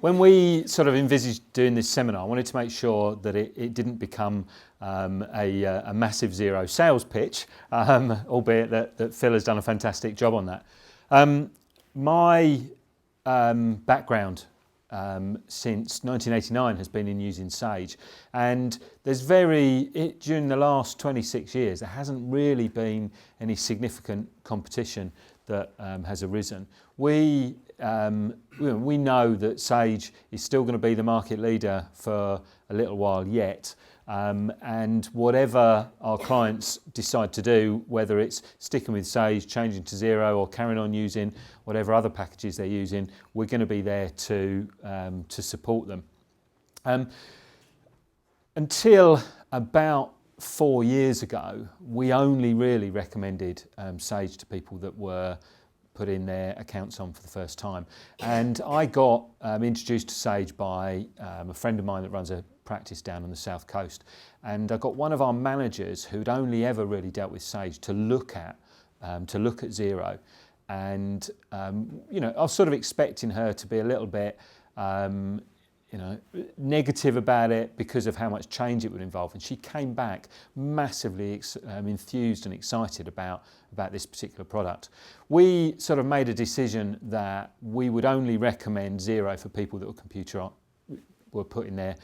When we sort of envisaged doing this seminar, I wanted to make sure that it didn't become a massive Xero sales pitch, albeit that Phil has done a fantastic job on that. My background since 1989 has been in using Sage, and there's during the last 26 years there hasn't really been any significant competition that has arisen. We know that Sage is still going to be the market leader for a little while yet, and whatever our clients decide to do, whether it's sticking with Sage, changing to Xero, or carrying on using whatever other packages they're using, we're going to be there to support them. Until about 4 years ago, we only really recommended Sage to people that were putting their accounts on for the first time. And I got introduced to Sage by a friend of mine that runs a practice down on the south coast. And I got one of our managers who'd only ever really dealt with Sage to look at Xero. And I was sort of expecting her to be a little bit negative about it because of how much change it would involve, and she came back massively enthused and excited about this particular product. We sort of made a decision that we would only recommend Xero for people that were putting their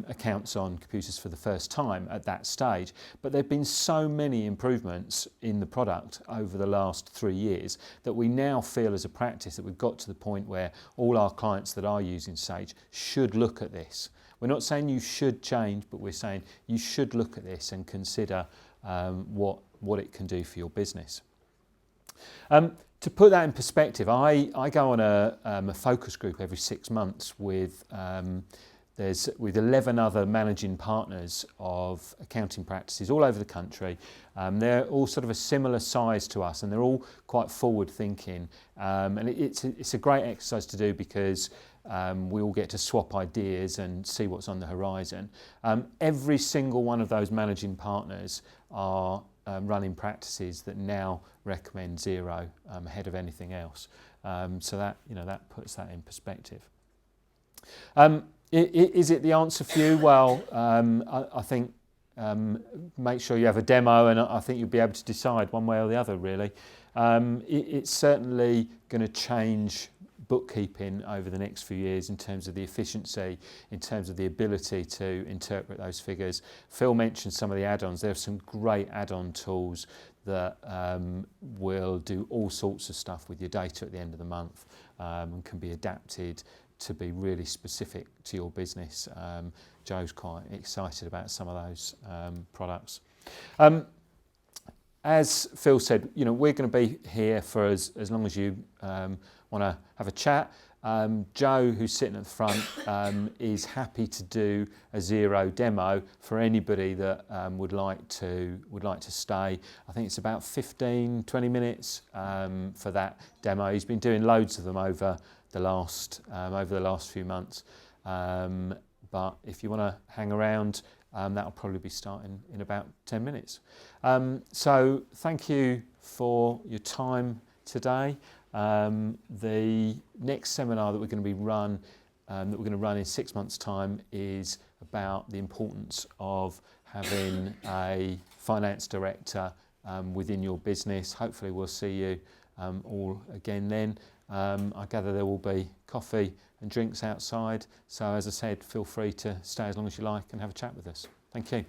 accounts on computers for the first time at that stage, but there have been so many improvements in the product over the last 3 years that we now feel as a practice that we've got to the point where all our clients that are using Sage should look at this. We're not saying you should change, but we're saying you should look at this and consider what it can do for your business. To put that in perspective, I go on a focus group every 6 months with 11 other managing partners of accounting practices all over the country. They're all sort of a similar size to us, and they're all quite forward thinking. And it's a great exercise to do because we all get to swap ideas and see what's on the horizon. Every single one of those managing partners are running practices that now recommend Xero ahead of anything else. So that puts that in perspective. Is it the answer for you? Well, I think make sure you have a demo, and I think you'll be able to decide one way or the other, really. It's certainly going to change bookkeeping over the next few years in terms of the efficiency, in terms of the ability to interpret those figures. Phil mentioned some of the add-ons. There are some great add-on tools that will do all sorts of stuff with your data at the end of the month and can be adapted to be really specific to your business. Joe's quite excited about some of those products. As Phil said, we're going to be here for as long as you want to have a chat. Joe, who's sitting at the front, is happy to do a Xero demo for anybody that would like to stay. I think it's about 15-20 minutes for that demo. He's been doing loads of them over the last few months. But if you want to hang around, that'll probably be starting in about 10 minutes. So thank you for your time today. The next seminar that we're going to run in 6 months' time is about the importance of having a finance director within your business. Hopefully we'll see you all again then. I gather there will be coffee and drinks outside, so as I said, feel free to stay as long as you like and have a chat with us. Thank you.